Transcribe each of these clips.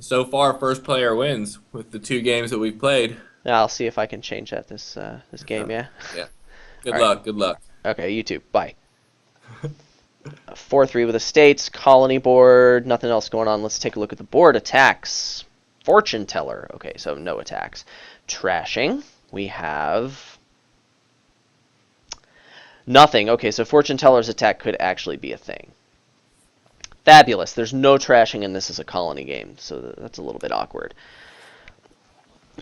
So far, first player wins with the 2 games that we've played. Yeah, I'll see if I can change that this game. Yeah. Yeah. Good All right. luck. Good luck. Okay. YouTube. Bye. 4-3 with estates, colony board, nothing else going on. Let's take a look at the board. Attacks. Fortune teller. Okay, so no attacks. Trashing. We have nothing. Okay, so fortune teller's attack could actually be a thing. Fabulous. There's no trashing in this as a colony game, so that's a little bit awkward.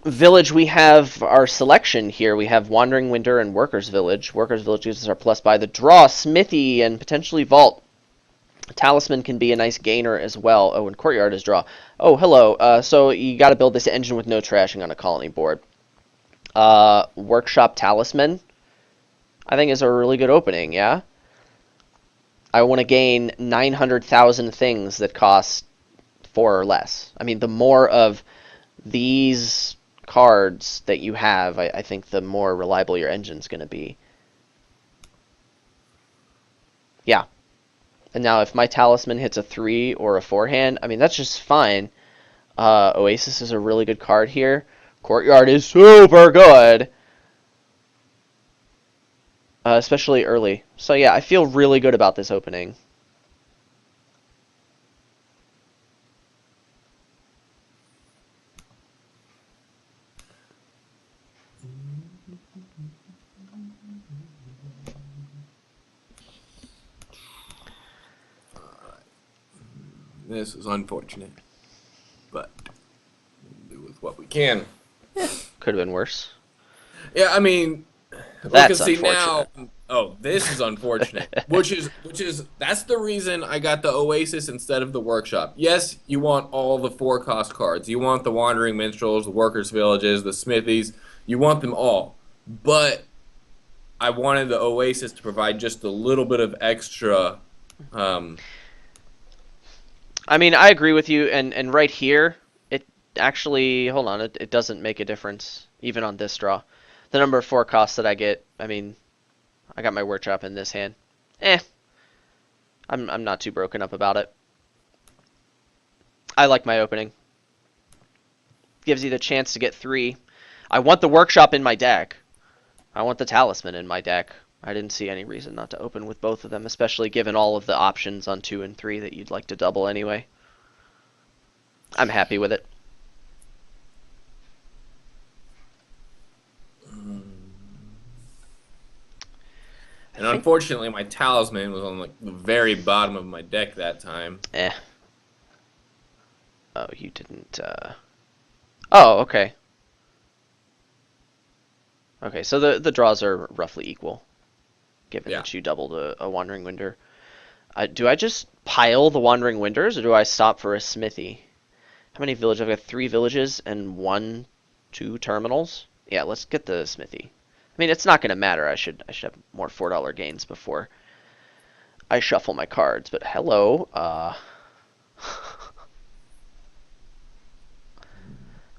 Village, we have our selection here. We have Wandering Winter and Workers Village. Workers Village gives us our plus by the draw, Smithy, and potentially Vault. Talisman can be a nice gainer as well. Oh, and Courtyard is draw. Oh, hello. So you got to build this engine with no trashing on a colony board. Workshop Talisman, I think, is a really good opening, yeah? I want to gain 900,000 things that cost 4 or less. I mean, the more of these cards that you have, I think the more reliable your engine's going to be. Yeah. And now if my Talisman hits a 3 or a 4 hand, I mean, that's just fine. Oasis is a really good card here. Courtyard is super good. Especially early. So yeah, I feel really good about this opening. This is unfortunate, but we'll do with what we can. Could have been worse. Yeah, I mean, look and That's see now. unfortunate. Oh, this is unfortunate. Which is that's the reason I got the Oasis instead of the Workshop. Yes, you want all the 4 cost cards. You want the Wandering Minstrels, the Workers' Villages, the Smithies. You want them all. But I wanted the Oasis to provide just a little bit of extra. Um, I mean, I agree with you, and right here, it actually, hold on, it doesn't make a difference, even on this draw. The number of 4 costs that I get, I mean, I got my workshop in this hand. Eh, I'm not too broken up about it. I like my opening. Gives you the chance to get 3. I want the workshop in my deck. I want the talisman in my deck. I didn't see any reason not to open with both of them, especially given all of the options on 2 and 3 that you'd like to double anyway. I'm happy with it. I and think, unfortunately, my Talisman was on like the very bottom of my deck that time. eh. Oh, you didn't, Oh, okay. Okay, so the draws are roughly equal, given Yeah. that you doubled a Wandering Winder. Do I just pile the Wandering Winders, or do I stop for a Smithy? How many villages? I've got 3 villages and 2 terminals. Yeah, let's get the Smithy. I mean, it's not going to matter. I should have more $4 gains before I shuffle my cards. But hello,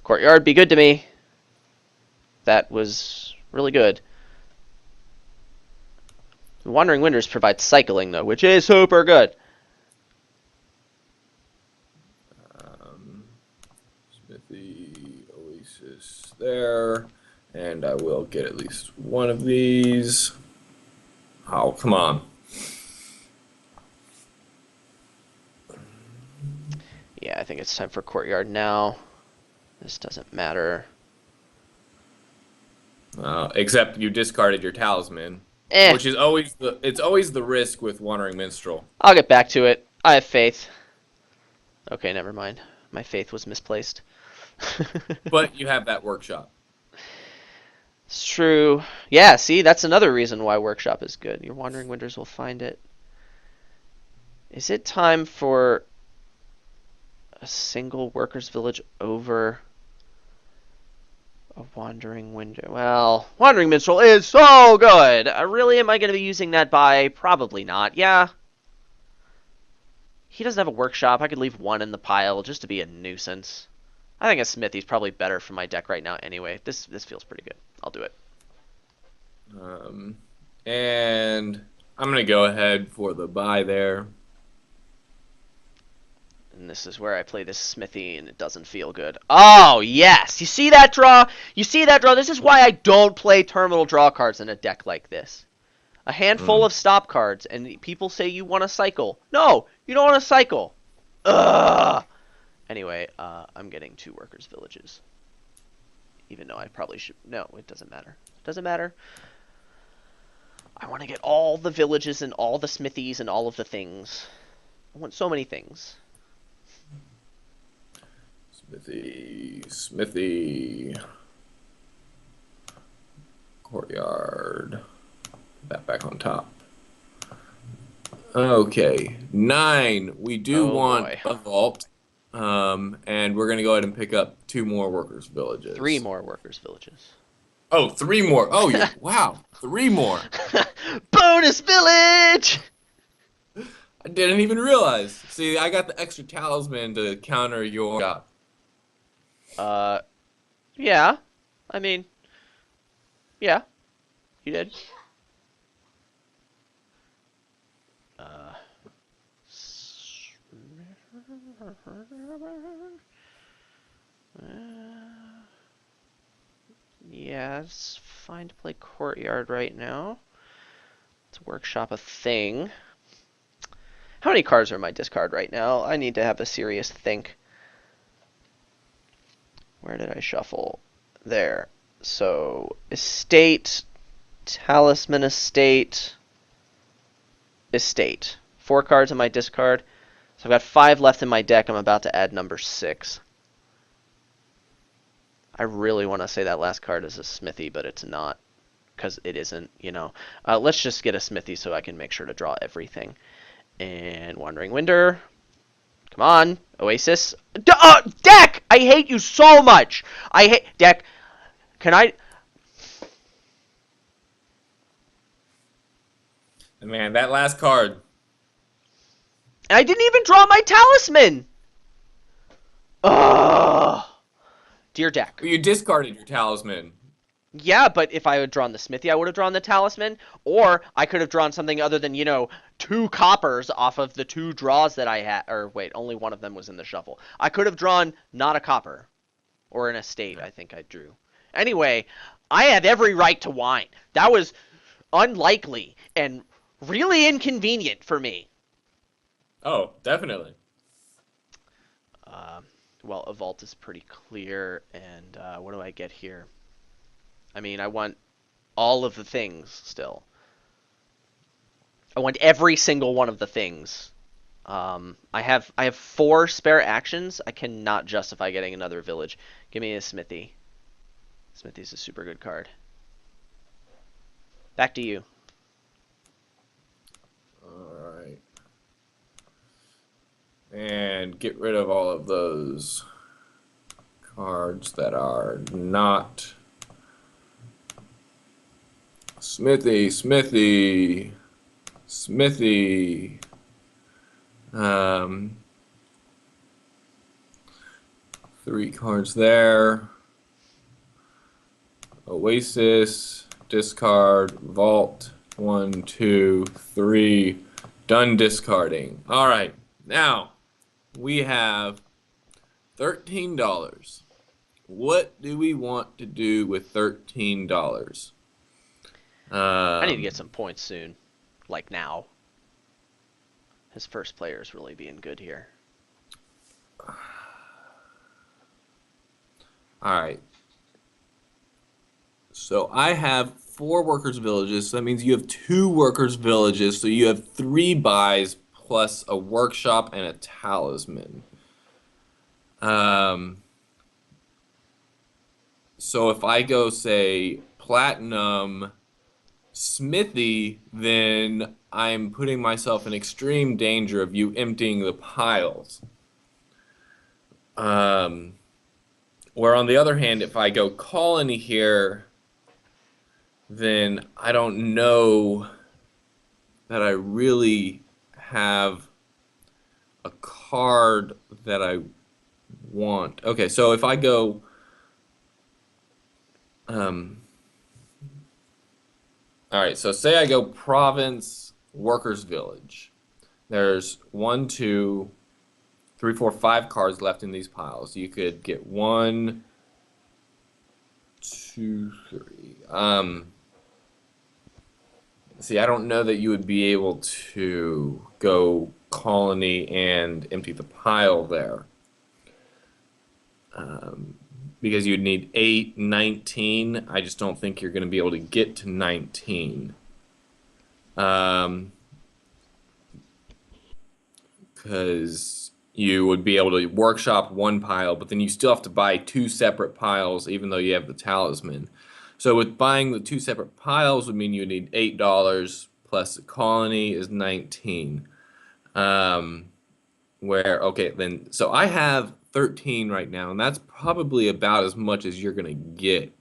Courtyard, be good to me. That was really good. Wandering Winders provide cycling though, which is super good. Um, Smithy, Oasis there. And I will get at least one of these. Oh, come on. Yeah, I think it's time for Courtyard now. This doesn't matter. Except you discarded your talisman, Eh, which is always the risk with Wandering Minstrel. I'll get back to it. I have faith. Okay, never mind. My faith was misplaced. But you have that workshop. It's true. Yeah, see, that's another reason why Workshop is good. Your Wandering Winters will find it. Is it time for a single Workers' Village over a Wandering Winter? Well, Wandering Minstrel is so good! Really, am I going to be using that buy? Probably not. Yeah. He doesn't have a Workshop. I could leave 1 in the pile just to be a nuisance. I think a Smithy's probably better for my deck right now anyway. This feels pretty good. I'll do it. Um, and I'm gonna go ahead for the buy there. And this is where I play this smithy, and it doesn't feel good. Oh, yes! You see that draw? You see that draw? This is why I don't play terminal draw cards in a deck like this. A handful Mm. of stop cards, and people say you want to cycle. No, you don't want to cycle. Ugh! Anyway, I'm getting 2 workers' villages. Even though I probably should... No, it doesn't matter. It doesn't matter. I want to get all the villages and all the smithies and all of the things. I want so many things. Smithy. Courtyard. That back on top. Okay, 9. We do Oh, want boy. a vault. And we're gonna go ahead and pick up 2 more workers' villages. 3 more workers' villages. Oh, 3 more. Oh, wow, 3 more. Bonus village! I didn't even realize. See, I got the extra talisman to counter your job. Yeah. I mean, yeah. You did. Yeah, it's fine to play Courtyard right now. Let's workshop a thing. How many cards are in my discard right now? I need to have a serious think. Where did I shuffle? There. So, Estate, Talisman Estate, Estate. 4 cards in my discard. So I've got 5 left in my deck. I'm about to add number 6. I really want to say that last card is a Smithy, but it's not. Because it isn't, you know. Let's just get a Smithy so I can make sure to draw everything. And Wandering Winder. Come on. Oasis. Deck! I hate you so much! I hate... Deck, can I... Man, that last card. And I didn't even draw my Talisman! Ugh. Dear deck. You discarded your talisman. Yeah, but if I had drawn the Smithy, I would have drawn the Talisman. Or I could have drawn something other than, 2 coppers off of the 2 draws that I had. Or wait, only one of them was in the shuffle. I could have drawn not a copper. Or an estate, I think I drew. Anyway, I have every right to whine. That was unlikely and really inconvenient for me. Oh, definitely. Well, a vault is pretty clear. And what do I get here? I mean, I want all of the things still. I want every single one of the things. I have 4 spare actions. I cannot justify getting another village. Give me a Smithy. Smithy's a super good card. Back to you. Alright. And get rid of all of those cards that are not Smithy. 3 cards there. Oasis, discard, vault, 1, 2, 3. Done discarding. All right, now we have $13. What do we want to do with $13? I need to get some points soon. Like now. His first player is really being good here. All right. So I have 4 workers' villages. So that means you have 2 workers' villages. So you have 3 buys plus a workshop and a talisman. So if I go, say, platinum, smithy, then I'm putting myself in extreme danger of you emptying the piles. Where on the other hand, if I go colony here, then I don't know that I really have a card that I want. Okay, so if I go all right, so say I go province workers village. There's 1, 2, three, four, five cards left in these piles. You could get one, two, three. See, I don't know that you would be able to go colony and empty the pile there. Because you'd need 8, 19. I just don't think you're going to be able to get to 19. Because you would be able to workshop one pile, but then you still have to buy two separate piles, even though you have the talisman. So with buying the two separate piles would mean you need $8 plus the colony is 19. Where okay then so I have 13 right now, and that's probably about as much as you're gonna get.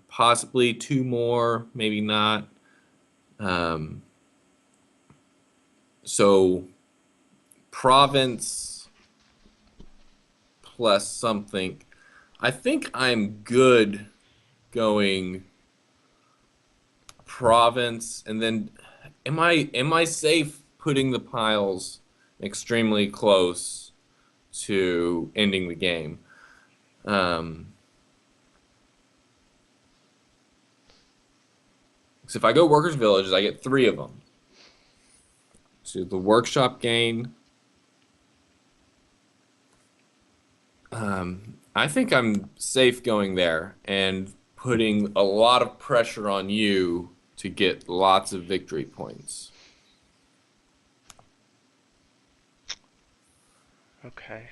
Possibly two more, maybe not. Um, so province plus something. I think I'm good going province, and then am I safe putting the piles extremely close to ending the game? Um, so if I go workers' villages, I get three of them. So the workshop gain. I think I'm safe going there and putting a lot of pressure on you to get lots of victory points. Okay.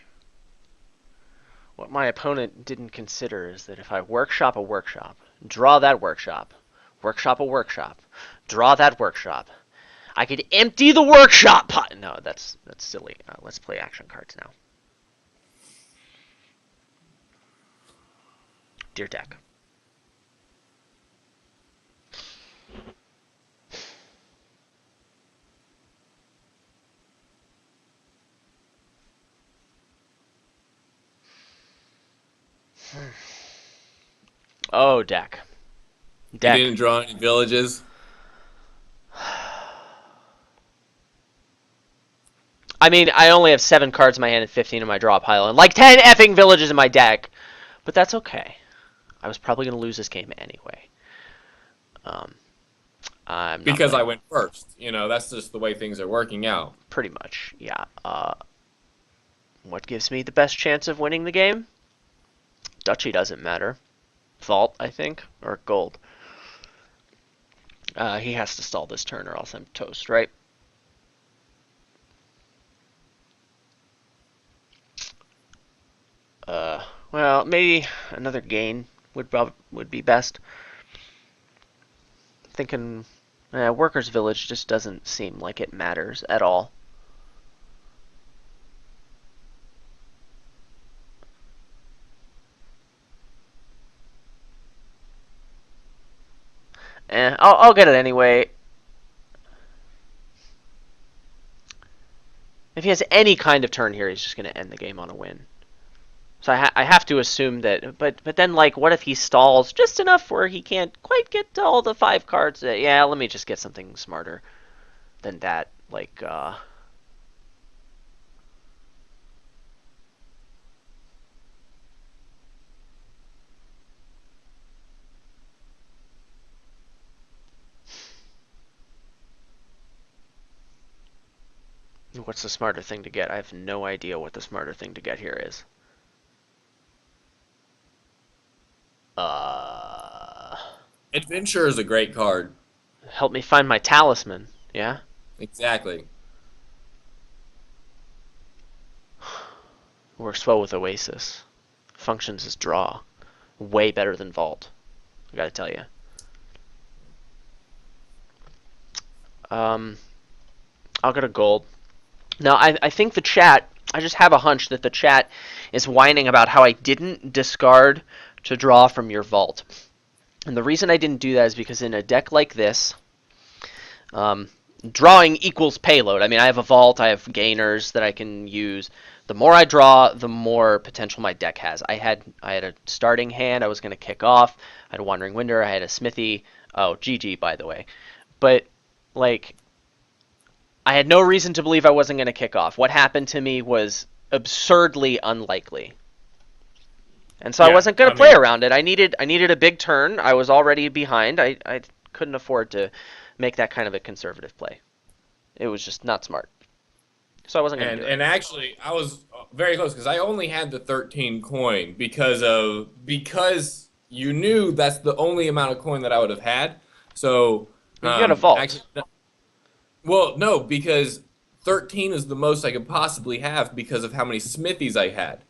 What my opponent didn't consider is that if I workshop a workshop, draw that workshop, workshop a workshop, draw that workshop, I could empty the workshop pot. No, that's silly. Let's play action cards now. Dear deck. Oh, deck. You Deck. didn't draw any villages? I mean, I only have 7 cards in my hand and 15 in my draw pile, and like 10 effing villages in my deck. But that's okay. I was probably going to lose this game anyway. I'm not Because I playing. went first. That's just the way things are working out. Pretty much, yeah. What gives me the best chance of winning the game? Duchy doesn't matter. Vault, I think, or gold. He has to stall this turn or else I'm toast, right? Well, maybe another gain would be best. Thinking, Workers' Village just doesn't seem like it matters at all. I'll get it anyway. If he has any kind of turn here, he's just going to end the game on a win. So I have to assume that, but then like, what if he stalls just enough where he can't quite get to all the 5 cards? Yeah, let me just get something smarter than that. Like, what's the smarter thing to get? I have no idea what the smarter thing to get here is. Uh, Adventure is a great card. Help me find my talisman. Yeah. Exactly. Works well with Oasis. Functions as draw. Way better than Vault. I gotta tell you. I'll get a gold. Now, I think the chat, I just have a hunch that the chat is whining about how I didn't discard to draw from your vault. And the reason I didn't do that is because in a deck like this, drawing equals payload. I mean, I have a vault, I have gainers that I can use. The more I draw, the more potential my deck has. I had a starting hand I was going to kick off. I had a Wandering Winder, I had a Smithy. Oh, GG, by the way. But, like, I had no reason to believe I wasn't going to kick off. What happened to me was absurdly unlikely. And so I Yeah, wasn't going I to play mean, around it. I needed a big turn. I was already behind. I couldn't afford to make that kind of a conservative play. It was just not smart. So I wasn't going to and do it. and actually, I was very close because I only had the 13 coin because you knew that's the only amount of coin that I would have had. So, But you got a vault. actually, well, no, because 13 is the most I could possibly have because of how many smithies I had.